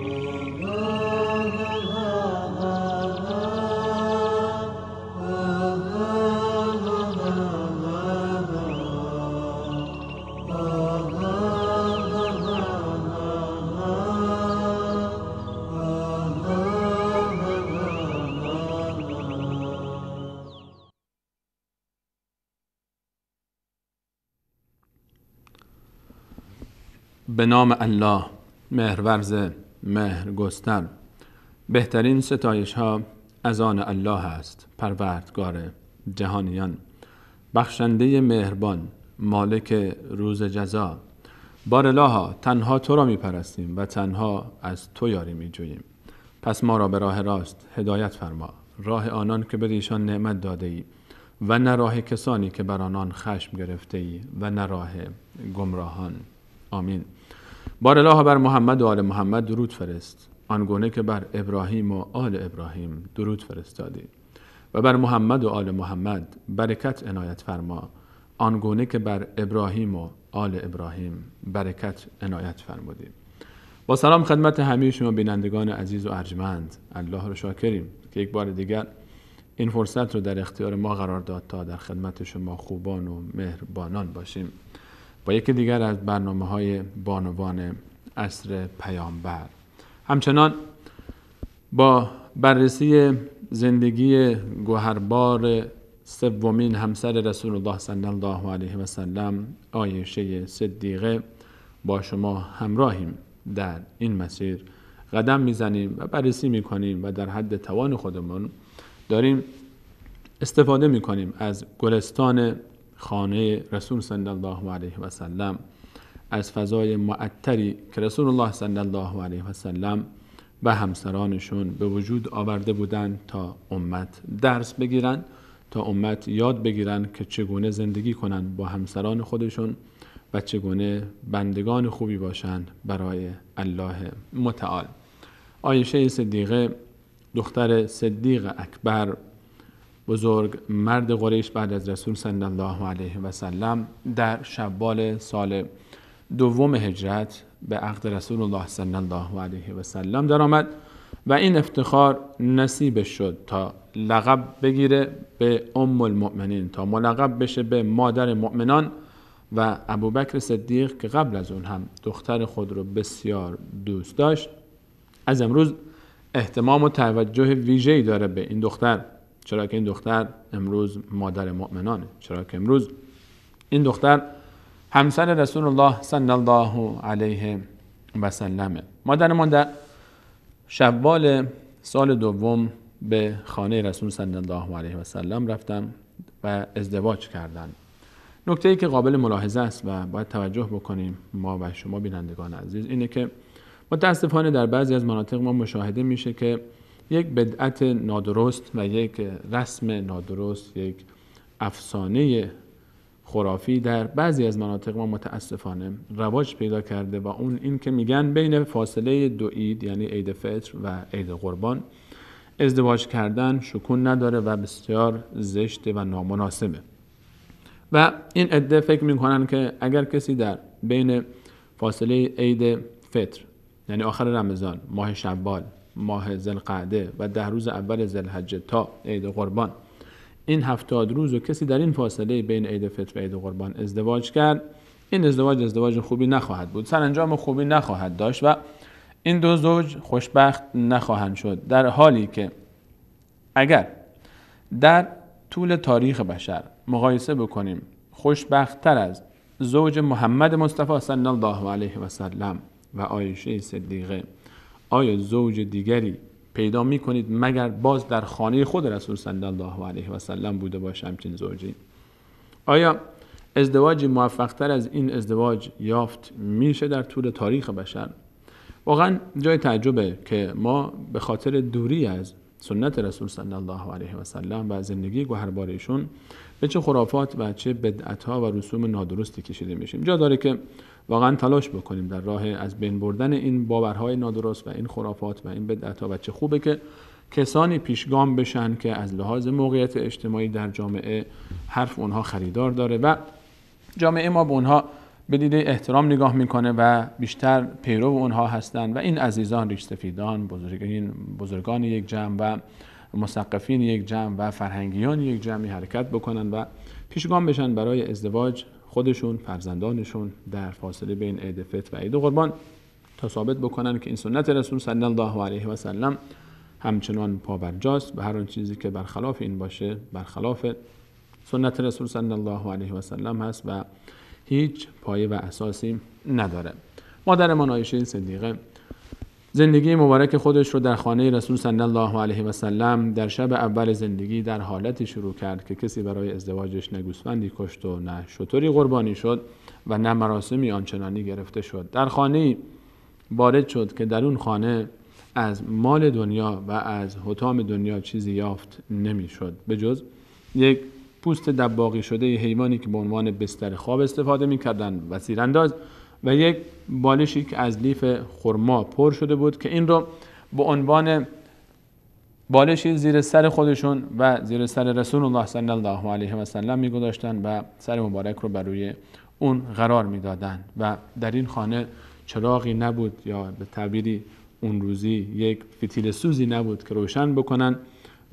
به نام الله، مهرورز مهرگستر. بهترین ستایش ها از آن الله است، پروردگار جهانیان، بخشنده مهربان، مالک روز جزا. بار الها، تنها تو را می پرستیم و تنها از تو یاری می جوییم. پس ما را به راه راست هدایت فرما، راه آنان که به ایشان نعمت داده ای و نه راه کسانی که بر آنان خشم گرفته ای و نه راه گمراهان. آمین. بار الها بر محمد و آل محمد درود فرست، آنگونه که بر ابراهیم و آل ابراهیم درود فرستادی، و بر محمد و آل محمد برکت عنایت فرما، آنگونه که بر ابراهیم و آل ابراهیم برکت عنایت فرمودی. با سلام خدمت همه شما بینندگان عزیز و ارجمند. الله را شاکریم که یک بار دیگر این فرصت رو در اختیار ما قرار داد تا در خدمت شما خوبان و مهربانان باشیم با یکی دیگر از برنامه‌های بانوان عصر پیامبر. همچنان با بررسی زندگی گوهربار سومین همسر رسول الله صلی الله علیه و سلم، عایشه صدیقه، با شما همراهیم. در این مسیر قدم میزنیم و بررسی میکنیم و در حد توان خودمون داریم استفاده میکنیم از گلستان خانه رسول صلی الله علیه و سلم، از فضای معطری که رسول الله صلی الله علیه و سلم و همسرانشون به وجود آورده بودند تا امت درس بگیرن، تا امت یاد بگیرن که چگونه زندگی کنن با همسران خودشون و چگونه بندگان خوبی باشن برای الله متعال. عایشه صدیقه، دختر صدیق اکبر، بزرگ مرد قریش بعد از رسول صلی الله علیه و سلم، در شوال سال دوم هجرت به عقد رسول الله صلی الله علیه و سلم در آمد و این افتخار نصیبش شد تا لقب بگیره به ام المؤمنین، تا ملقب بشه به مادر مؤمنان. و ابوبکر صدیق که قبل از اون هم دختر خود رو بسیار دوست داشت، از امروز اهتمام و توجه ویژه‌ای داره به این دختر، چرا که این دختر امروز مادر مؤمنانه، چرا که امروز این دختر همسر رسول الله صلی الله علیه و سلمه. مادرمان در شوال سال دوم به خانه رسول صلی الله علیه و سلم رفتن و ازدواج کردند. نکته‌ای که قابل ملاحظه است و باید توجه بکنیم ما و شما بینندگان عزیز اینه که متاسفانه در بعضی از مناطق ما مشاهده میشه که یک بدعت نادرست و یک رسم نادرست، یک افسانه خرافی در بعضی از مناطق ما متاسفانه رواج پیدا کرده و اون این که میگن بین فاصله دو عید، یعنی عید فطر و عید قربان، ازدواج کردن شکون نداره و بسیار زشته و نامناسبه. و این عده فکر میکنن که اگر کسی در بین فاصله عید فطر، یعنی آخر رمضان، ماه شوال، ماه ذوالقعده و 10 روز اول ذوالحجه تا عید قربان، این 70 روز و کسی در این فاصله بین عید فطر و عید قربان ازدواج کرد، این ازدواج خوبی نخواهد بود، سرانجام خوبی نخواهد داشت و این دو زوج خوشبخت نخواهند شد. در حالی که اگر در طول تاریخ بشر مقایسه بکنیم، خوشبخت‌تر از زوج محمد مصطفی صلی الله علیه و سلم و عایشه صدیقه آیا زوج دیگری پیدا می‌کنید مگر باز در خانه خود رسول صلی الله علیه و سلم بوده باشه همچین زوجی؟ آیا ازدواجی موفق‌تر از این ازدواج یافت میشه در طول تاریخ بشر؟ واقعا جای تعجبه که ما به خاطر دوری از سنت رسول صلی الله علیه و سلم و زندگی گوهربار ایشون به چه خرافات و چه بدعت‌ها و رسوم نادرستی کشیده میشیم. جا داره که واقعا تلاش بکنیم در راه از بین بردن این باورهای نادرست و این خرافات و این بدعت‌ها و چه خوبه که کسانی پیشگام بشن که از لحاظ موقعیت اجتماعی در جامعه حرف اونها خریدار داره و جامعه ما به اونها به دیده احترام نگاه میکنه و بیشتر پیرو اونها هستند و این عزیزان ریش سفیدان، بزرگان یک جمع و مثقفین یک جمع و فرهنگیان یک جمعی حرکت بکنن و پیشگام بشن برای ازدواج خودشون، فرزندانشون در فاصله بین عید فطر و عید قربان، تا ثابت بکنن که این سنت رسول صلی الله علیه و سلم همچنان پابرجاست و هر آن چیزی که برخلاف این باشه برخلاف سنت رسول صلی الله علیه و سلم هست و هیچ پایه و اساسی نداره. مادرمان عایشه صدیقه زندگی مبارک خودش رو در خانه رسول صلی الله علیه و سلم در شب اول زندگی در حالتی شروع کرد که کسی برای ازدواجش نه گوسفندی کشت و نه شتری قربانی شد و نه مراسمی آنچنانی گرفته شد. در خانه‌ای وارد شد که در اون خانه از مال دنیا و از حطام دنیا چیزی یافت نمی‌شد به جز یک پوست دباغی شده حیوانی که به عنوان بستر خواب استفاده می‌کردند و تیرانداز و یک بالشی که از لیف خرما پر شده بود که این رو به عنوان بالشی زیر سر خودشون و زیر سر رسول الله صلی الله علیه و سلم می‌گذاشتند و سر مبارک رو بر روی اون قرار می‌دادند و در این خانه چراغی نبود یا به تعبیری اون روزی یک فتیل سوزی نبود که روشن بکنن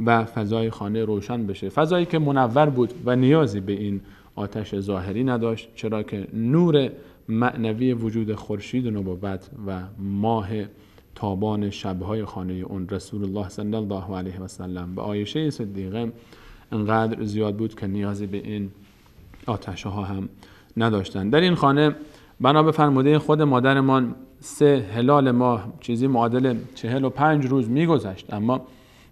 و فضای خانه روشن بشه، فضایی که منور بود و نیازی به این آتش ظاهری نداشت، چرا که نور معنوی وجود خورشید و نبوت و ماه تابان شبهای خانه اون رسول الله صلی الله علیه و سلم و عایشه صدیقه انقدر زیاد بود که نیازی به این آتش‌ها هم نداشتن. در این خانه بنا به فرموده خود مادرمان 3 هلال ماه چیزی معادل 45 روز میگذشت، اما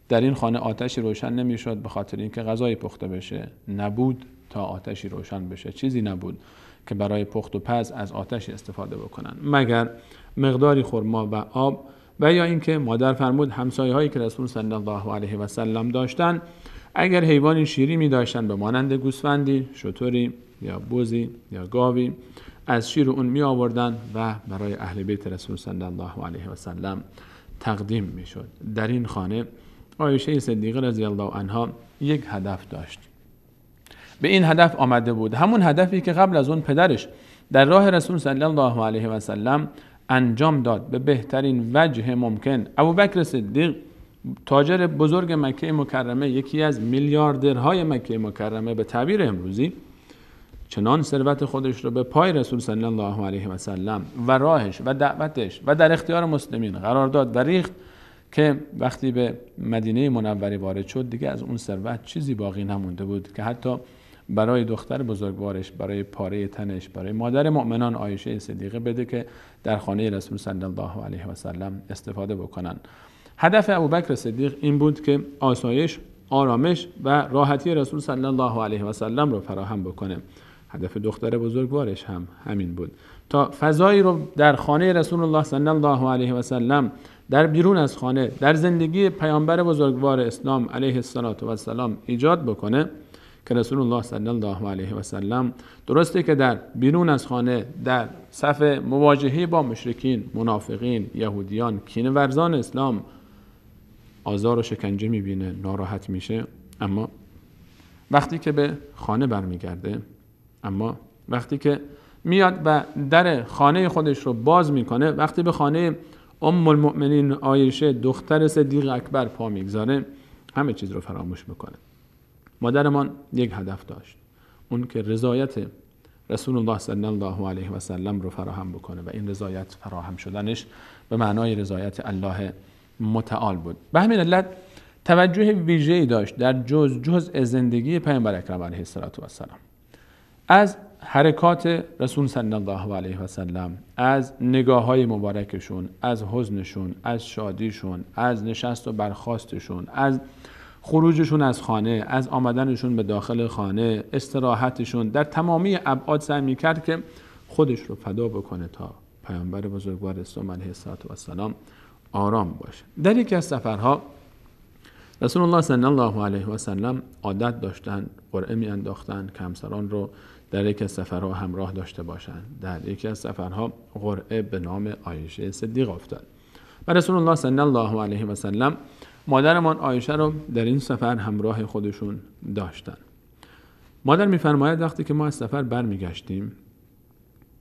در این خانه آتشی روشن نمیشد به خاطر اینکه غذای پخته بشه نبود تا آتشی روشن بشه، چیزی نبود که برای پخت و پز از آتشی استفاده بکنن مگر مقداری خرما و آب و یا اینکه مادر فرمود همسایه هایی که رسول صلی الله علیه و سلم داشتن اگر حیوانی شیری می داشتن به مانند گوسفندی، شتری یا بزی یا گاوی از شیر اون می آوردن و برای اهل بیت رسول صلی الله علیه و سلم تقدیم می شد. در این خانه عایشه صدیقه رضی الله عنها یک هدف داشت. به این هدف آمده بود، همون هدفی که قبل از اون پدرش در راه رسول صلی الله علیه و سلم انجام داد به بهترین وجه ممکن. ابوبکر صدیق تاجر بزرگ مکه مکرمه، یکی از میلیاردرهای مکه مکرمه به تعبیر امروزی، چنان ثروت خودش رو به پای رسول صلی الله علیه و سلم و راهش و دعوتش و در اختیار مسلمین قرار داد و ریخت که وقتی به مدینه منوره وارد شد دیگه از اون ثروت چیزی باقی نمونده بود که حتی برای دختر بزرگوارش، برای پاره تنش، برای مادر مؤمنان عایشه صدیقه بده که در خانه رسول صلی الله علیه و سلم استفاده بکنن. هدف ابوبکر صدیق این بود که آسایش، آرامش و راحتی رسول صلی الله علیه و سلم رو فراهم بکنه. هدف دختر بزرگوارش هم همین بود، تا فضایی رو در خانه رسول الله صلی الله علیه و سلم، در بیرون از خانه، در زندگی پیامبر بزرگوار اسلام علیه السلام ایجاد بکنه که رسول الله صلی الله علیه و سلم درسته که در بیرون از خانه در صف مواجهه با مشرکین، منافقین، یهودیان، کینه ورزان اسلام آزار و شکنجه میبینه، ناراحت میشه، اما وقتی که به خانه برمیگرده، اما وقتی که میاد و در خانه خودش رو باز میکنه، وقتی به خانه ام المؤمنین عایشه دختر صدیق اکبر پا میگذاره، همه چیز رو فراموش میکنه. مادرمان یک هدف داشت، اون که رضایت رسول الله صلی الله علیه و سلم رو فراهم بکنه و این رضایت فراهم شدنش به معنای رضایت الله متعال بود. به همین علت توجه ویژه‌ای داشت در جزء زندگی پیامبر اکرم علیه السلام، از حرکات رسول صلی الله علیه و سلم، از نگاه‌های مبارکشون، از حزنشون، از شادیشون، از نشست و برخاستشون، از خروجشون از خانه، از آمدنشون به داخل خانه، استراحتشون، در تمامی ابعاد سعی می‌کرد که خودش رو فدا بکنه تا پیامبر بزرگوار اسلام علیه السلام آرام باشه. در یکی از سفرها رسول الله صلی الله علیه و سلم عادت داشتن قرعه می‌انداختن که همسران رو در یکی از سفرها همراه داشته باشند. در یکی از سفرها قرعه به نام عایشه صدیقه افتاد و رسول الله صلی الله علیه و سلم مادرمان عایشه رو در این سفر همراه خودشون داشتن. مادر می‌فرماید وقتی که ما از سفر برمیگشتیم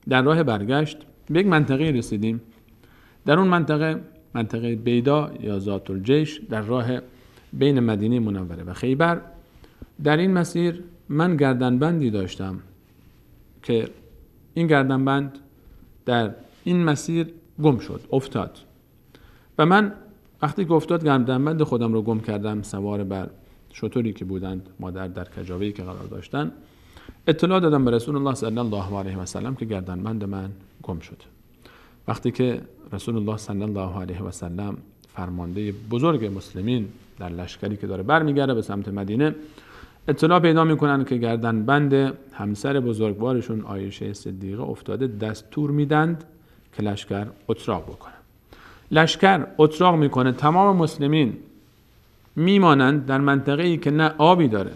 در راه برگشت به یک منطقه رسیدیم. در اون منطقه بیدا یا ذات الجیش در راه بین مدینه منوره و خیبر. در این مسیر من گردنبندی داشتم که این گردنبند در این مسیر گم شد، افتاد و من وقتی که افتاد گردنبند خودم رو گم کردم، سوار بر شتری که بودند مادر در کجاوه‌ای که قرار داشتن، اطلاع دادم به رسول الله صلی الله علیه و سلم که گردنبند من گم شد. وقتی که رسول الله صلی الله علیه و سلم فرمانده بزرگ مسلمین در لشکری که داره برمیگرده به سمت مدینه، اطلاع پیدا میکنن که گردنبند همسر بزرگوارشون عایشه صدیقه افتاده، دستور میدند که لشکر اتراق بکنه. لشکر اتراق میکنه، تمام مسلمین میمانند در منطقه‌ای که نه آبی داره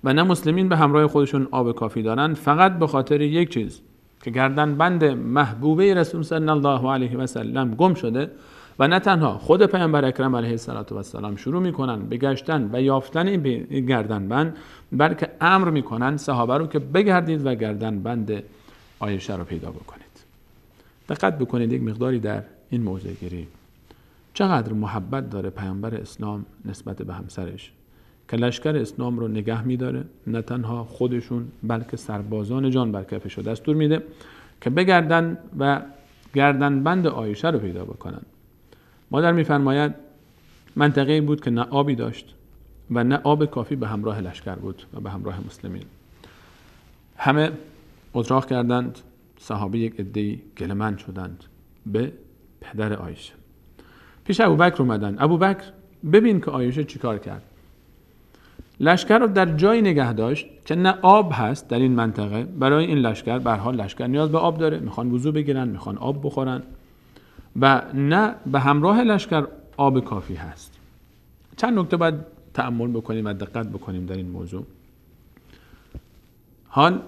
و نه مسلمین به همراه خودشون آب کافی دارن، فقط به خاطر یک چیز که گردنبند محبوبه رسول صلی الله علیه و سلم گم شده و نه تنها خود پیامبر اکرم علیه السلام شروع میکنن به گشتن و یافتن این گردنبند، بلکه امر میکنن صحابه رو که بگردید و گردنبند عایشه رو پیدا بکنید. دقت بکنید یک مقداری در این موضوع گیری چقدر محبت داره پیامبر اسلام نسبت به همسرش که لشکر اسلام رو نگه میداره، نه تنها خودشون بلکه سربازان جان بر کفش دستور میده که بگردن و گردنبند عایشه رو پیدا بکنن. مادر میفرماید منطقه‌ای بود که نه آبی داشت و نه آب کافی به همراه لشکر بود و به همراه مسلمین. همه اتراق کردند، صحابه یک عده‌ای گله‌مند شدند به پدر عایشه. پیش ابوبکر اومدن. ابوبکر ببین که عایشه چیکار کرد. لشکر رو در جایی نگه داشت که نه آب هست در این منطقه. برای این لشکر، به هر حال لشکر نیاز به آب داره، میخوان وضو بگیرن، میخوان آب بخورن و نه به همراه لشکر آب کافی هست. چند نکته باید تأمل بکنیم و دقت بکنیم در این موضوع. حال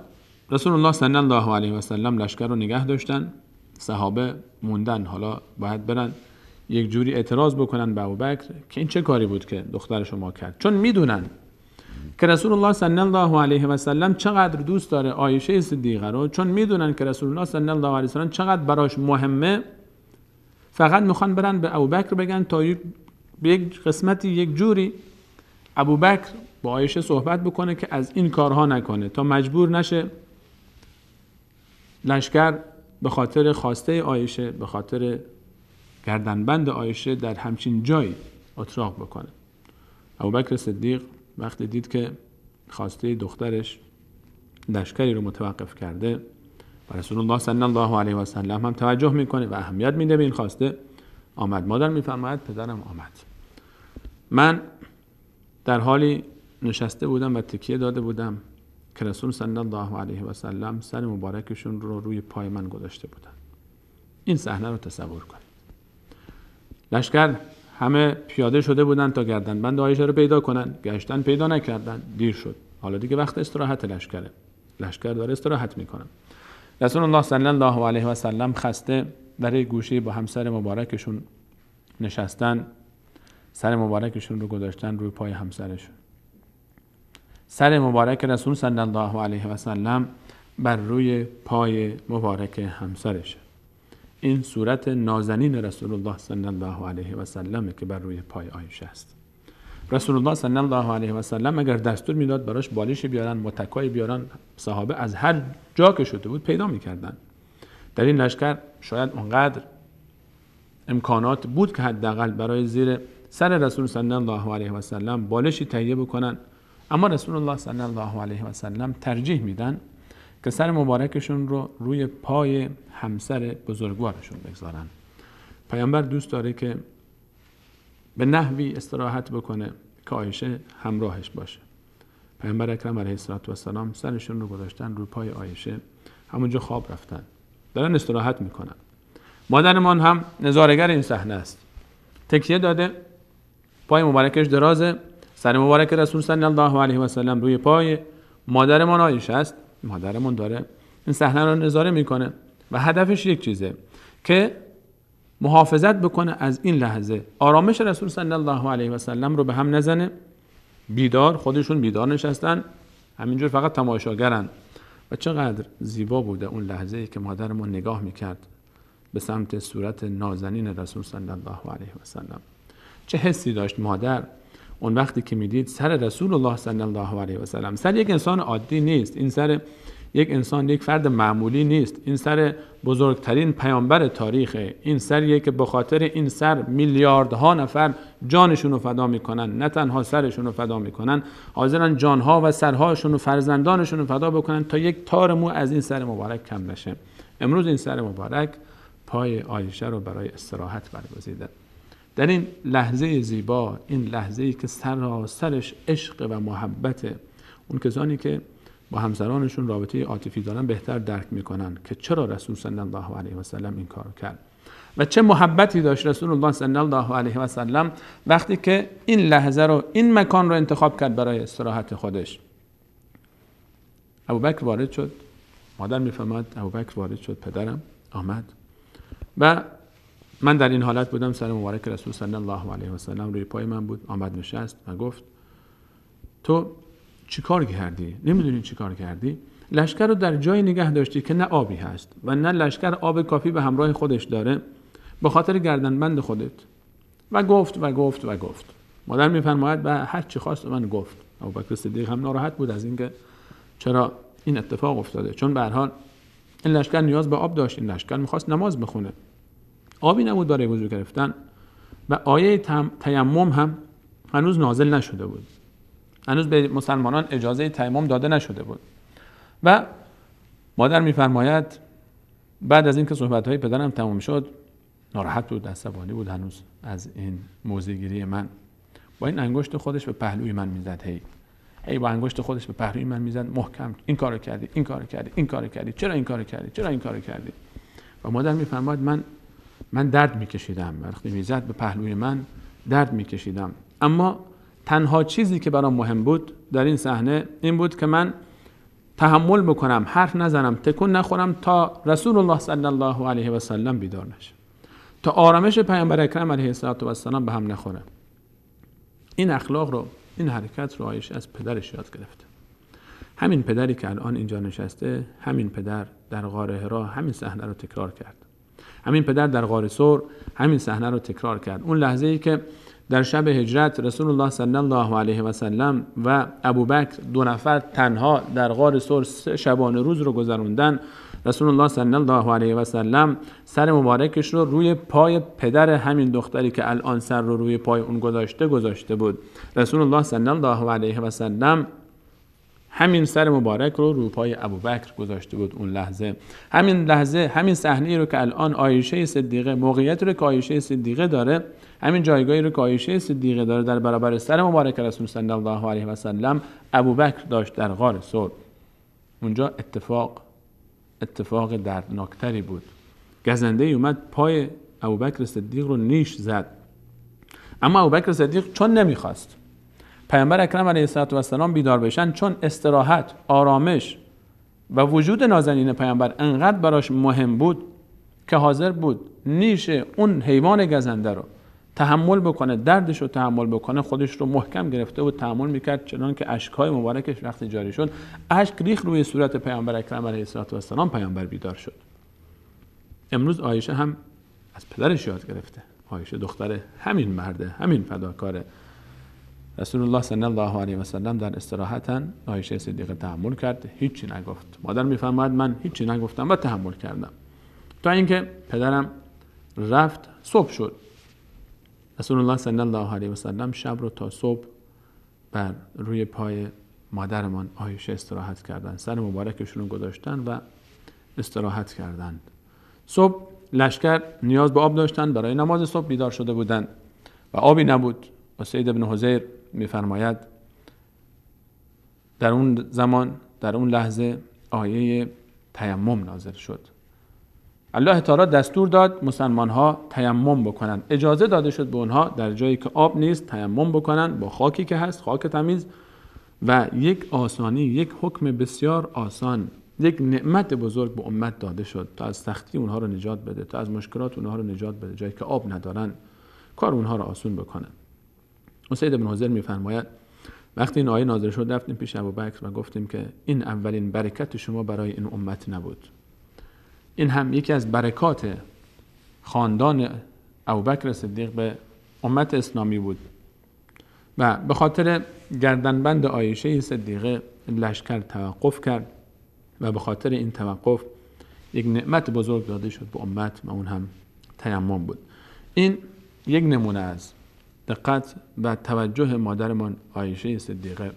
رسول الله صلی الله علیه و سلم لشکر رو نگه داشتن، صحابه موندن، حالا باید برن یک جوری اعتراض بکنن به ابوبکر که این چه کاری بود که دختر شما کرد، چون میدونن که رسول الله صلی الله علیه و سلم چقدر دوست داره عایشه صدیقه رو، چون میدونن که رسول الله صلی الله علیه و سلم چقدر براش مهمه. فقط میخوان برن به ابوبکر بگن تا به یک قسمتی یک جوری ابوبکر با عایشه صحبت بکنه که از این کارها نکنه، تا مجبور نشه لشکر به خاطر خواسته عایشه، به خاطر گردنبند عایشه در همچین جایی اتراق بکنه. ابوبکر صدیق وقتی دید که خواسته دخترش لشکری رو متوقف کرده و رسول الله صلی الله علیه و سلم هم توجه میکنه و اهمیت میده به این خواسته، آمد. مادر میفرماید پدرم آمد. من در حالی نشسته بودم و تکیه داده بودم که رسول صلی الله علیه و سلم سر مبارکشون رو روی پای من گذاشته بودن. این صحنه رو تصور کنید. لشکر همه پیاده شده بودن تا گردنبند عایشه رو پیدا کنن، گشتن پیدا نکردن، دیر شد. حالا دیگه وقت استراحت لشکره، لشکر داره استراحت میکنه. رسول الله صلی الله علیه و سلم خسته در یک گوشه با همسر مبارکشون نشستن، سر مبارکشون رو گذاشتن روی پای همسرشون. سر مبارک رسول صلی الله علیه و سلم بر روی پای مبارک همسرشه. این صورت نازنین رسول الله صلی الله علیه و سلم که بر روی پای عایشه است. رسول الله صلی الله علیه و سلم اگر دستور میداد براش بالشی بیارن، متکایی بیارن، صحابه از هر جا که شده بود پیدا میکردن. در این لشکر شاید اونقدر امکانات بود که حداقل برای زیر سر رسول صلی الله علیه و سلم بالشی تهیه بکنن، اما رسول الله صلی الله علیه و سلم ترجیح میدن که سر مبارکشون رو روی پای همسر بزرگوارشون بگذارن. پیامبر دوست داره که به نحوی استراحت بکنه که عایشه همراهش باشه. پیامبر اکرم علیه السلام سرشون رو گذاشتن روی پای عایشه، همونجا خواب رفتن، دارن استراحت میکنن. مادرمان هم نظاره‌گر این صحنه است، تکیه داده، پای مبارکش درازه، سر مبارک رسول صلی الله علیه و سلم روی پای مادرمان عایشه است. مادرمان داره این صحنه رو نظاره میکنه و هدفش یک چیزه که محافظت بکنه از این لحظه، آرامش رسول صلی الله علیه و سلم رو به هم نزنه. بیدار، خودشون بیدار نشستن، همینجور فقط تماشاگرن و چقدر زیبا بوده اون لحظه‌ای که مادر ما نگاه میکرد به سمت صورت نازنین رسول صلی الله علیه و سلم. چه حسی داشت مادر اون وقتی که میدید سر رسول الله صلی الله علیه و سلم، سر یک انسان عادی نیست، این سر یک انسان، یک فرد معمولی نیست، این سر بزرگترین پیامبر تاریخه، این سریه که به خاطر این سر میلیاردها نفر جانشون رو فدا میکنن، نه تنها سرشون رو فدا میکنن، حاضرن جانها و سرهاشون و فرزندانشون رو فدا بکنن تا یک تار مو از این سر مبارک کم نشه. امروز این سر مبارک پای عایشه رو برای استراحت برگزیده. در این لحظه زیبا، این لحظه‌ای که سرش عشق و محبته، اون کسانی که با همسرانشون رابطه عاطفی دارن بهتر درک میکنن که چرا رسول صلی الله علیه و سلم این کارو کرد و چه محبتی داشت رسول الله صلی الله علیه و سلم وقتی که این لحظه رو، این مکان رو انتخاب کرد برای استراحت خودش. ابوبکر وارد شد، مادر میفهمد ابوبکر وارد شد، پدرم آمد و من در این حالت بودم، سر مبارک رسول صلی الله علیه و سلم روی پای من بود، آمد نشست و گفت تو چی کار کردی؟ نمیدونی چی کار کردی؟ لشکر رو در جای نگه داشتی که نه آبی هست و نه لشکر آب کافی به همراه خودش داره، به خاطر گردنبند خودت. و گفت و گفت و گفت. مادر میفرماید و هر چی خواست من گفت. ابوبکر صدیق هم ناراحت بود از اینکه چرا این اتفاق افتاده، چون به هر حال این لشکر نیاز به آب داشت، این لشکر میخواست نماز بخونه، آبی نبود برای وضو گرفتن و آیه تیمم هم هنوز نازل نشده بود، هنوز به مسلمانان اجازه تیمم داده نشده بود. و مادر میفرماید بعد از اینکه صحبت‌های پدرم تمام شد، ناراحت بود، عصبانی بود هنوز از این موضع‌گیری من. با این انگشت خودش به پهلوی من میزد، هی با انگشت خودش به پهلوی من میزد، محکم این کارو کردی، این کارو کردی، این کارو کردی، چرا این کارو کردی، چرا این کارو کردی. و مادر میفرماید من درد میکشیدم، وقتی میزد به پهلوی من درد میکشیدم، اما تنها چیزی که برام مهم بود در این صحنه این بود که من تحمل بکنم، حرف نزنم، تکون نخورم تا رسول الله صلی الله علیه و سلم بیدار نشه، تا آرامش پیامبر اکرم علیه السلام به هم نخوره. این اخلاق رو، این حرکت رو عایشه از پدرش یاد گرفته. همین پدری که الان اینجا نشسته، همین پدر در غار حرا همین صحنه رو تکرار کرد. همین پدر در غار ثور همین صحنه رو تکرار کرد. اون لحظه‌ای که در شب هجرت رسول الله صلی الله علیه و سلم و ابوبکر دو نفر تنها در غار ثور 3 شبانه روز رو گذروندن، رسول الله صلی الله علیه و سلم سر مبارکش رو روی پای پدر همین دختری که الان سر رو روی پای اون گذاشته بود. رسول الله صلی الله علیه و سلم همین سر مبارک رو روی پای ابوبکر گذاشته بود. اون لحظه، همین لحظه، همین صحنه رو که الان عایشه صدیقه، موقعیت رو که عایشه صدیقه داره، همین جایگاهی رو که عایشه صدیقه داره در برابر سر مبارک رسول صلی الله علیه و سلم، ابوبکر داشت در غار ثور. اونجا اتفاق دردناکتری بود. گزنده اومد پای ابوبکر صدیق رو نیش زد، اما ابوبکر صدیق چون نمیخواست پیامبر اکرم علیه السلام بیدار بشن، چون استراحت، آرامش و وجود نازنین پیامبر انقدر براش مهم بود که حاضر بود نیش اون حیوان گزنده رو تحمل بکنه، دردش رو تحمل بکنه، خودش رو محکم گرفته بود، تحمل میکرد، چنان که اشک‌های مبارکش وقتی جاری شد اشک ریخت روی صورت پیامبر اکرم علیه السلام، پیامبر بیدار شد. امروز عایشه هم از پدرش یاد گرفته. عایشه دختر همین مرده، همین فداکاره. رسول الله صلی الله علیه و سلم در استراحتاً عایشه صدیقه تحمل کرد، هیچی نگفت. مادر میفرماید من هیچی نگفتم و تحمل کردم تا اینکه پدرم رفت. صبح شد. رسول الله صلی الله علیه و سلم شب رو تا صبح بر روی پای مادرمان عایشه استراحت کردند، سر مبارکشون رو گذاشتن و استراحت کردند. صبح لشکر نیاز به آب داشتن، برای نماز صبح بیدار شده بودند و آبی نبود. و سید ابن حضیر میفرماید در اون زمان، در اون لحظه آیه تیمم نازل شد. الله تعالی دستور داد مسلمان ها تیمم بکنن، اجازه داده شد به اونها در جایی که آب نیست تیمم بکنن با خاکی که هست، خاک تمیز، و یک آسانی، یک حکم بسیار آسان، یک نعمت بزرگ به امت داده شد تا از سختی اونها رو نجات بده، تا از مشکلات اونها رو نجات بده. جایی که آب ندارن کار اونها رو آسون بکنه. سید ابن حضیر میفرماید وقتی این آیه نازل شد رفتیم پیش ابوبکر و گفتیم که این اولین برکت شما برای این امت نبود. این هم یکی از برکات خاندان ابوبکر صدیق به امت اسلامی بود و به خاطر گردنبند عایشه صدیقه لشکر توقف کرد و به خاطر این توقف یک نعمت بزرگ داده شد به امت و اون هم تیمم بود. این یک نمونه از دقت و توجه مادرمان عایشه صدیقه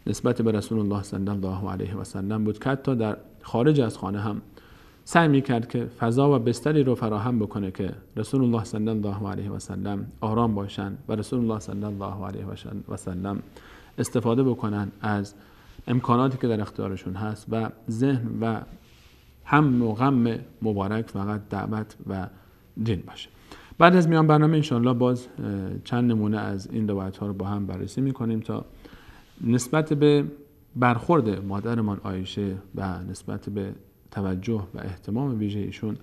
نسبت به رسول الله صلی الله علیه و سلم بود که حتی در خارج از خانه هم سعی می‌کرد که فضا و بستری رو فراهم بکنه که رسول الله صلی الله علیه و سلم آرام باشند و رسول الله صلی الله علیه و سلم استفاده بکنن از امکاناتی که در اختیارشون هست و ذهن و هم و غم مبارک فقط دعوت و دین باشه. بعد از میان برنامه انشاءالله باز چند نمونه از این روایت ها رو با هم بررسی میکنیم تا نسبت به برخورد مادرمان عایشه و نسبت به توجه و اهتمام ویژه ایشون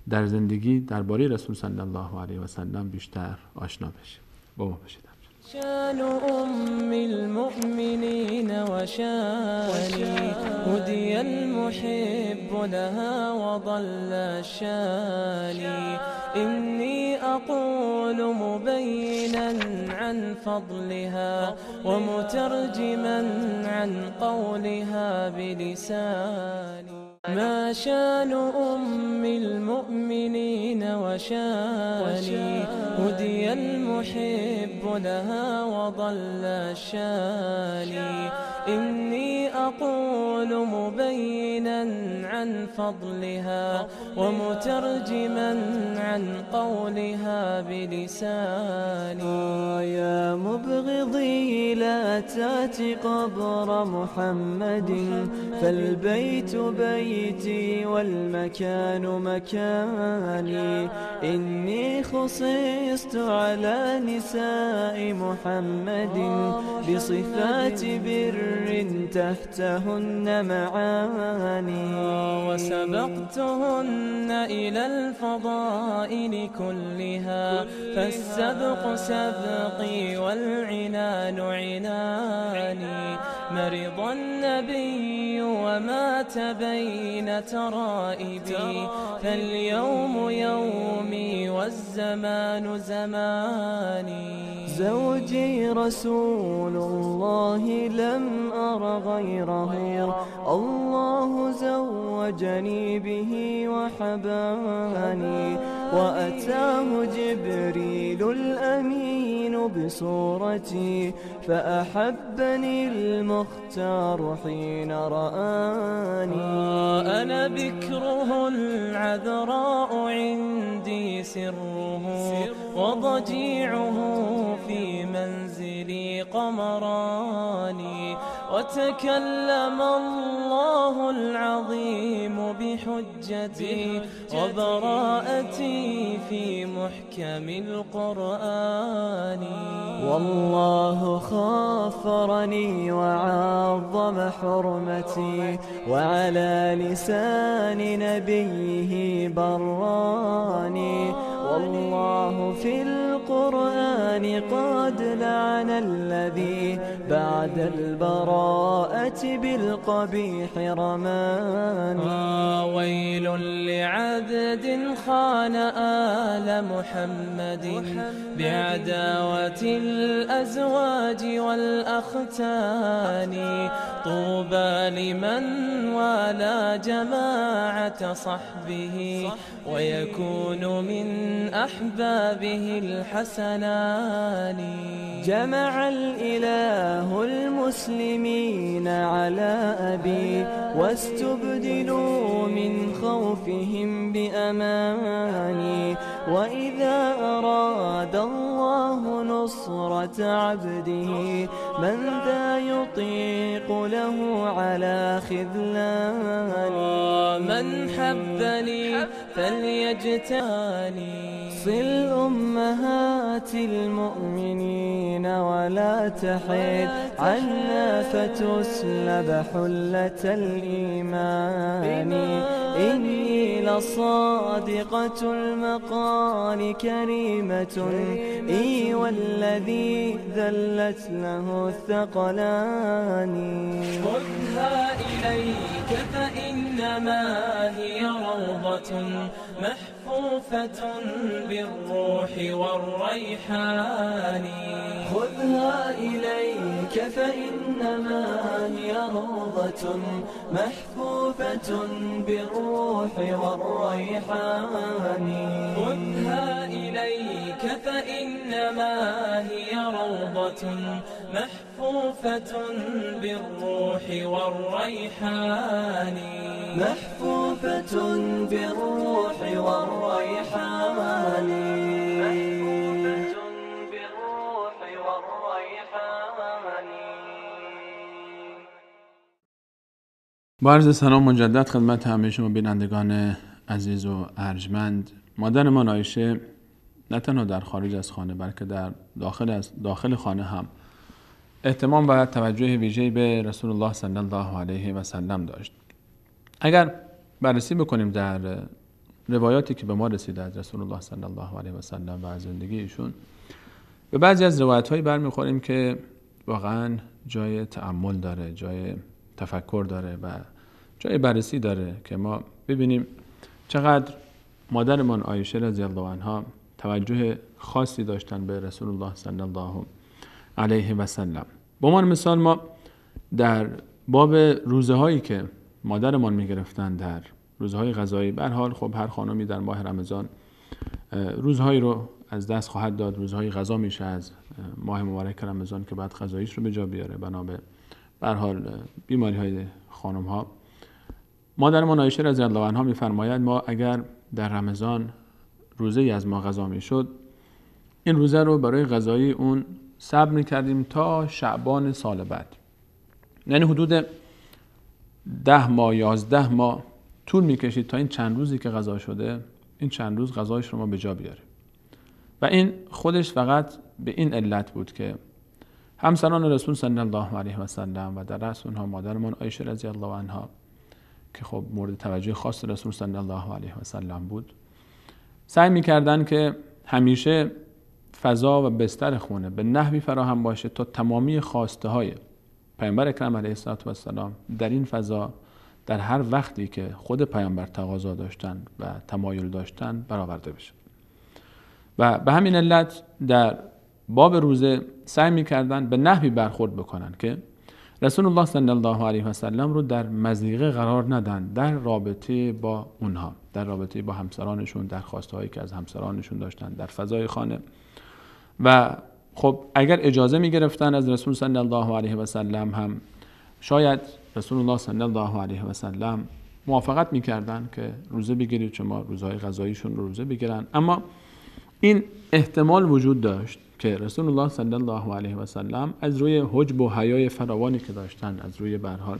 در زندگی درباره رسول صلی الله علیه و سلم بیشتر آشنا بشیم. با ما باشید. شان أم المؤمنين وشاني هدي المحب لها وضل الشاني إني أقول مبينا عن فضلها ومترجما عن قولها بلساني ما شان أم المؤمنين وشاني هدي المحب لها وضل الشاني إني أقول مبينا عن فضلها ومترجما عن قولها بلساني يا مبغضي لا تأتي قبر محمد فالبيت بيتي والمكان مكاني إني خصصت على نساء محمد بصفات بر تحتهن معاني وسبقتهن إلى الفضائل كلها فالسبق سبقي والعنان عناني مرض النبي ومات بين ترائبي فاليوم يومي والزمان زماني زوجي رسول الله لم أر غيره الله زوجني به وحباني وأتاه جبريل الأمين بصورتي فأحبني المختار حين رآني أنا بكره العذراء عندي سره وضجيعه في منزلي قمراني وتكلم الله العظيم بحجتي وبراءتي في محكم القرآن والله خافرني وعظم حرمتي وعلى لسان نبيه براني والله في القرآن قد لعن الذي بعد البراءة بالقبيح رماني ويل لعبد خان آل محمد بعداوة الأزواج والأختان طوبى لمن والى جماعة صحبه ويكون من أحبابه الحسنان جمع الإله المسلمين على أبي واستبدلوا من خوفهم بأماني وإذا أراد الله نصرة عبده من ذا يطيق له على خذلاني من حبني فليجتاني صل أمهات المؤمنين ولا تحد عنا فتسلب حلة الإيمان إني لصادقة المقال كريمة إي والذي ذلت له الثقلان. خذها إليك فإنما هي روضة محفوفة بالروح والريحان. خذها إليك فإنما هي روضة محفوفة بالروح والريحان. خذها إليك فإنما هي روضة محفوفة بالروح والريحان. محفوفة بالروح والريحان. با عرض سلام مجدد خدمت همه شما بینندگان عزیز و ارجمند. مادرمان عایشه نه تنها در خارج از خانه بلکه در داخل خانه هم اهتمام و توجه ویژه‌ای به رسول الله صلی الله علیه و سلم داشت. اگر بررسی بکنیم در روایاتی که به ما رسیده از رسول الله صلی الله علیه و سلم و از زندگی ایشون، به بعضی از روایت‌هایی برمیخوریم که واقعاً جای تأمل داره، جای تفکر داره و جای بررسی داره که ما ببینیم چقدر مادرمان عایشه رضی الله عنها توجه خاصی داشتن به رسول الله صلی الله علیه و سلم. به عنوان مثال ما در باب روزه هایی که مادرمان میگرفتن در روزهای غذایی، به هر حال خب هر خانمی در ماه رمضان روزهایی رو از دست خواهد داد، روزهای غذا میشه از ماه مبارک رمضان که بعد غذاییش رو به جا بیاره بنا به هر حال بیماری های خانم ها. مادرمان عایشه رضی الله عنها میفرماید ما اگر در رمضان روزه ای از ما غذا میشد، این روزه رو برای غذایی اون صبر میکردیم تا شعبان سال بعد، یعنی حدود 10 ماه 11 ماه طول میکشید تا این چند روزی که غذا شده این چند روز غذایش رو ما به جا بیاریم. و این خودش فقط به این علت بود که همسران رسول صلی الله علیه و سلم و در رأس اونها مادرمان عایشه رضی الله عنها که خب مورد توجه خاص رسول صلی الله علیه و سلم بود، سعی می‌کردن که همیشه فضا و بستر خونه به نحوی فراهم باشه تا تمامی خواسته های پیامبر اکرم علیه السلام در این فضا در هر وقتی که خود پیامبر تقاضا داشتن و تمایل داشتن برآورده بشه. و به همین علت در باب روزه سعی می‌کردن به نحوی برخورد بکنن که رسول الله صلی الله علیه و سلم رو در مضیقه قرار ندن در رابطه با اونها، در رابطه با همسرانشون، در خواسته‌هایی که از همسرانشون داشتن در فضای خانه. و خب اگر اجازه می‌گرفتن از رسول صلی الله علیه و سلم هم شاید رسول الله صلی الله علیه و سلم موافقت می‌کردن که روزه بگیرید، شما روزهای غذاییشون رو روزه بگیرن. اما این احتمال وجود داشت که رسول الله صلی الله علیه و سلم از روی حجب و حیای فراوانی که داشتن، از روی به هر حال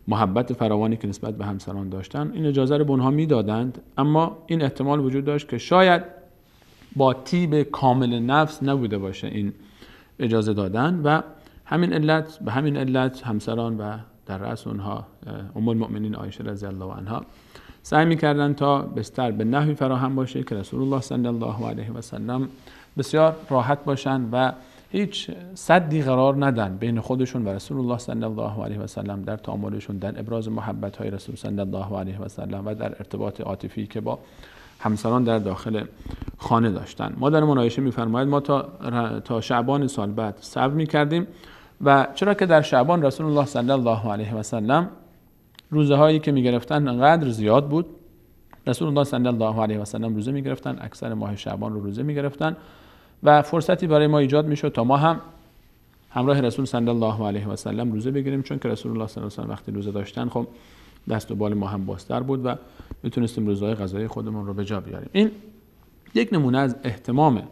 محبت فراوانی که نسبت به همسران داشتن، این اجازه رو به اونها میدادند. اما این احتمال وجود داشت که شاید با طیب کامل نفس نبوده باشه این اجازه دادن و به همین علت همسران و در رأس اونها ام المؤمنین عایشه رضی الله عنها سعی می‌کردن تا بستر به نحوی فراهم باشه که رسول الله صلی الله علیه و سلم بسیار راحت باشن و هیچ سدی قرار ندن بین خودشون و رسول الله صلی الله علیه و سلم در تعاملشون، در ابراز محبت های رسول صلی الله علیه و سلم و در ارتباط عاطفی که با همسران در داخل خانه داشتن. مادرمان عایشه میفرماید ما تا شعبان سال بعد صبر میکردیم و چرا که در شعبان رسول الله صلی الله علیه و سلم روزه هایی که میگرفتن انقدر زیاد بود، رسول الله صلی الله علیه و سلم روزه میگرفتن، اکثر ماه شعبان رو روزه میگرفتن و فرصتی برای ما ایجاد میشد تا ما هم همراه رسول صلی الله علیه و سلم روزه بگیریم، چون که رسول الله صلی الله علیه و سلم وقتی روزه داشتن خب دست و بال ما هم بازتر بود و میتونستیم روزهای غذایی خودمون رو به جا بیاریم. این یک نمونه از اهتمام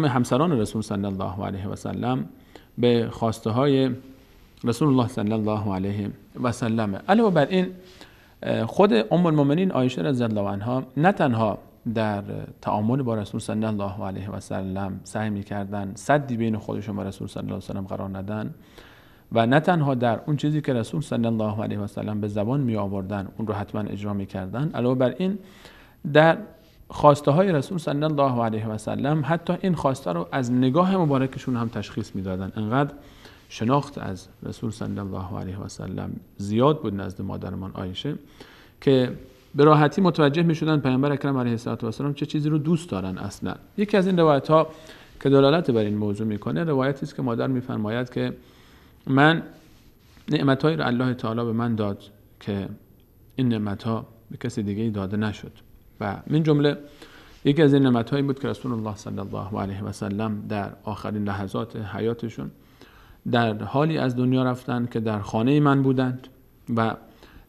همسران رسول صلی الله علیه و سلم به خواسته های رسول الله صلی الله علیه و سلم. علاوه بر این خود ام المؤمنین عایشه رضی الله عنها نه تنها در تعامل با رسول صلی الله علیه و سلم سعی می‌کردن سدی بین خودشون و رسول صلی الله علیه و سلم قرار ندن، و نه تنها در اون چیزی که رسول صلی الله علیه و سلم به زبان می آوردن اون رو حتما اجرا می کردن، علاوه بر این در خواسته های رسول صلی الله علیه و سلم حتی این خواسته رو از نگاه مبارکشون هم تشخیص می دادن. انقدر شناخت از رسول صلی الله علیه و سلم زیاد بود نزد مادرمان عایشه که به راحتی متوجه می شدن پیامبر اکرم علیه السلام چه چیزی رو دوست دارن. اصلا یکی از این روایت ها که دلالت بر این موضوع میکنه روایتی است که مادر میفرماید که من نعمت‌هایی را الله تعالی به من داد که این نعمت‌ها به کسی دیگه داده نشد و من جمله یکی از این نعمت‌هایی بود که رسول الله صلی الله علیه و سلم در آخرین لحظات حیاتشون در حالی از دنیا رفتن که در خانه من بودند و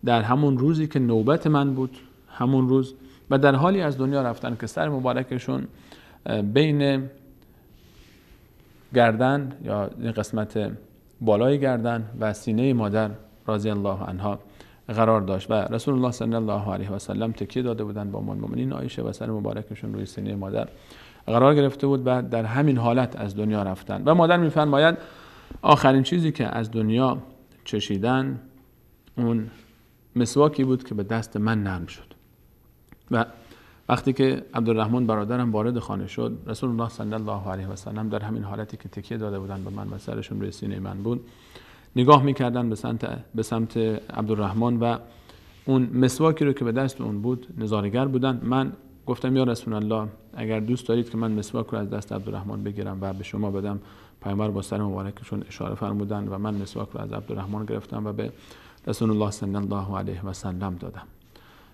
در همون روزی که نوبت من بود همون روز و در حالی از دنیا رفتن که سر مبارکشون بین گردن یا قسمت بالای گردن و سینه مادر رضی الله عنها قرار داشت و رسول الله صلی الله علیه و سلم تکیه داده بودند با ام المؤمنین عایشه و سر مبارکشون روی سینه مادر قرار گرفته بود و در همین حالت از دنیا رفتن و مادر میفرماید آخرین چیزی که از دنیا چشیدن اون مسواکی بود که به دست من نرم شد و وقتی که عبدالرحمن برادرم وارد خانه شد رسول الله صلی الله علیه و سلم در همین حالتی که تکیه داده بودند به من و سرشون روی سینه من بود نگاه میکردن به سمت عبدالرحمن و اون مسواکی رو که به دست اون بود نظاره‌گر بودن. من گفتم یا رسول الله اگر دوست دارید که من مسواک رو از دست عبدالرحمن بگیرم و به شما بدم، پیامبر با سر مبارکشون اشاره فرمودن و من مسواک رو از عبدالرحمن گرفتم و به رسول الله صلی الله علیه و سلم دادم.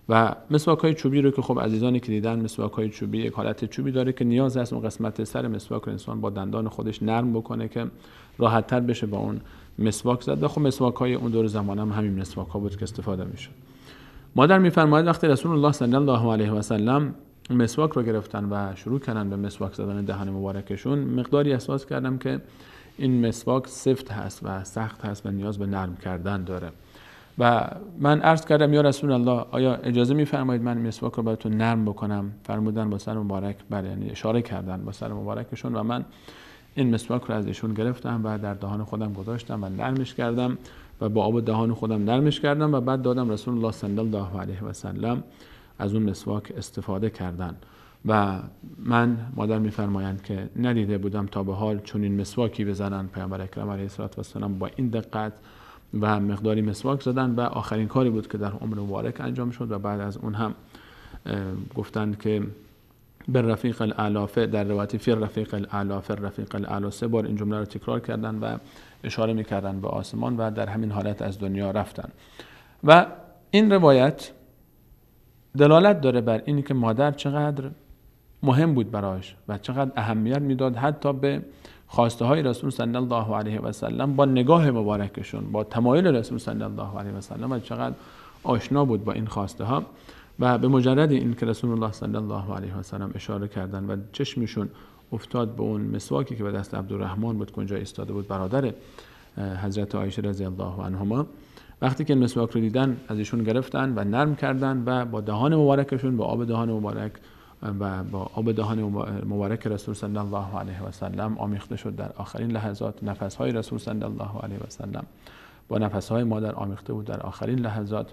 و مسواک‌های چوبی رو که خب عزیزانی که دیدن مسواک‌های چوبی یک حالت چوبی داره که نیاز هست اون قسمت سر مسواک رو انسان با دندان خودش نرم بکنه که راحت‌تر بشه با اون مسواک زد. خب مسواک‌های اون دور زمان هم همین مسواک‌ها بود که استفاده می‌شد. مادر می‌فرماید وقتی رسول الله صلی الله علیه و سلم مسواک رو گرفتن و شروع کردن به مسواک زدن دهان مبارکشون، مقداری احساس کردم که این مسواک سفت هست و سخت هست و نیاز به نرم کردن داره و من عرض کردم یا رسول الله آیا اجازه می‌فرمایید من مسواک رو براتون نرم بکنم؟ فرمودن با سر مبارک بله، یعنی اشاره کردن با سر مبارکشون و من این مسواک رو از ایشون گرفتم و در دهان خودم گذاشتم و نرمش کردم و با آب دهان خودم نرمش کردم و بعد دادم رسول الله صلی الله علیه و سلم از اون مسواک استفاده کردن و من مادر می‌فرمایند که ندیده بودم تا به حال چون این مسواکی بزنن پیامبر اکرم علیه السلام با این دقت و مقداری مسواک زدن و آخرین کاری بود که در عمر مبارک انجام شد و بعد از اون هم گفتند که بر رفیق الاعلی در روایت فی رفیق الاعلی فی رفیق الاعلی 3 بار این جمله رو تکرار کردن و اشاره می‌کردن به آسمان و در همین حالت از دنیا رفتن و این روایت دلالت داره بر اینی که مادر چقدر مهم بود براش و چقدر اهمیت میداد حتی به خواسته های رسول صلی الله علیه و سلم با نگاه مبارکشون با تمایل رسول صلی الله علیه و سلم و چقدر آشنا بود با این خواسته ها و به مجرد این که رسول الله صلی الله علیه و سلم اشاره کردن و چشمشون افتاد به اون مسواکی که به دست عبدالرحمن بود که اونجا ایستاده بود برادر حضرت عایشه رضی الله عنهما، وقتی که مسواک رو دیدن از ایشون گرفتن و نرم کردن و با دهان مبارکشون با آب دهان مبارک و با آب دهان مبارک رسول صلی الله علیه و سلم آمیخته شد در آخرین لحظات. نفس‌های رسول صلی الله علیه و سلم با نفس‌های مادر آمیخته بود در آخرین لحظات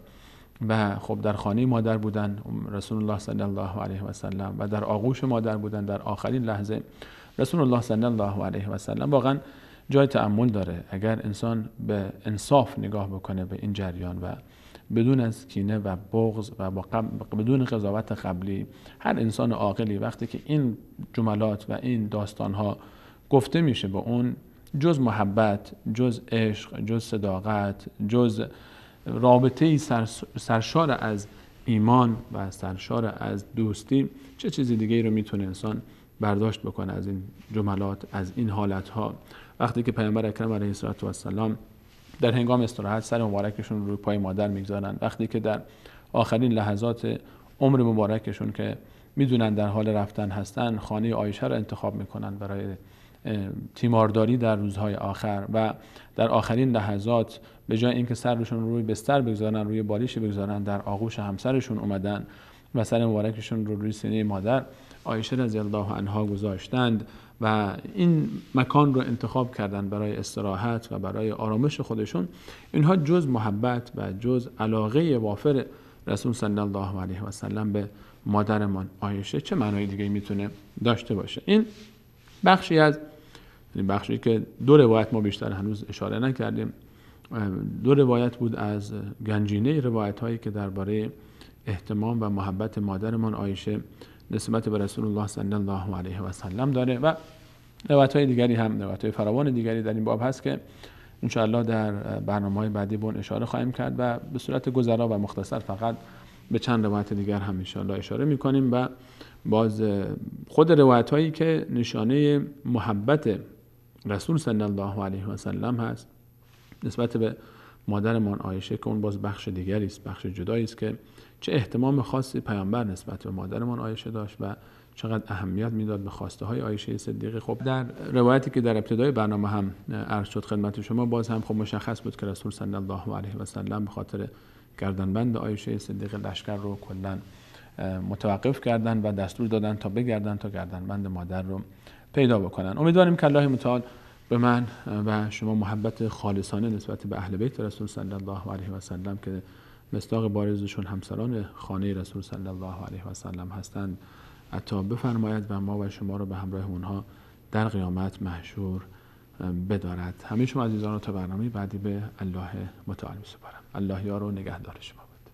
و خب در خانه مادر بودن رسول الله صلی الله علیه و سلم و در آغوش مادر بودن در آخرین لحظه رسول الله صلی الله علیه و سلم. واقعا جای تأمل داره اگر انسان به انصاف نگاه بکنه به این جریان و بدون از کینه و بغض و بدون قضاوت قبلی. هر انسان عاقلی وقتی که این جملات و این داستانها گفته میشه به اون جز محبت، جز عشق، جز صداقت، جز رابطه‌ای سرشار از ایمان و سرشار از دوستی، چه چیزی دیگه رو میتونه انسان برداشت بکنه از این جملات، از این حالتها؟ وقتی که پیامبر اکرم علیه السلام در هنگام استراحت سر مبارکشون روی پای مادر میگذارن، وقتی که در آخرین لحظات عمر مبارکشون که میدونن در حال رفتن هستن خانه عایشه رو انتخاب میکنن برای تیمارداری در روزهای آخر و در آخرین لحظات به جای اینکه سرشون روی بستر بگذارن، روی بالیش بگذارن، در آغوش همسرشون اومدن و سر مبارکشون رو روی سینه مادر عایشه رضی الله عنها گذاشتند و این مکان رو انتخاب کردن برای استراحت و برای آرامش خودشون، اینها جز محبت و جز علاقه وافر رسول صلی الله علیه و سلم به مادرمان عایشه چه معنای دیگه میتونه داشته باشه؟ این بخشی از بخشی که دو روایت ما بیشتر هنوز اشاره نکردیم، دو روایت بود از گنجینه روایت هایی که درباره اهتمام و محبت مادرمان عایشه نسبت به رسول الله صلی الله علیه و سلم داره و روایت های دیگری هم، روایت های فراوان دیگری در این باب هست که ان شاء الله در برنامه‌های بعدی به اون اشاره خواهیم کرد و به صورت گذرا و مختصر فقط به چند روایت دیگر هم ان شاء الله اشاره می‌کنیم و باز خود روایت هایی که نشانه محبت رسول صلی الله علیه و سلم هست نسبت به مادرمان عایشه که اون باز بخش دیگری است، بخش جدایی است که چه اهتمام خاصی پیامبر نسبت به مادرمان عایشه داشت و چقدر اهمیت میداد به خواسته های عایشه صدیقه. خب در روایتی که در ابتدای برنامه هم عرض شد خدمت شما، باز هم خب مشخص بود که رسول صلی الله علیه و سلم به خاطر گردنبند عایشه صدیقه لشکر رو کلا متوقف کردن و دستور دادن تا بگردن تا گردنبند مادر رو پیدا بکنن. امیدواریم که الله متعال به من و شما محبت خالصانه نسبت به اهل بیت رسول صلی الله علیه و سلم که مصداق بارزشون همسران خانه رسول صلی الله علیه و سلم هستند عطا بفرماید و ما و شما رو به همراه اونها در قیامت محشور بدارد. همه شما عزیزان رو تا برنامه بعدی به الله متعال می‌سپارم. الله یار و نگهدار شما باد.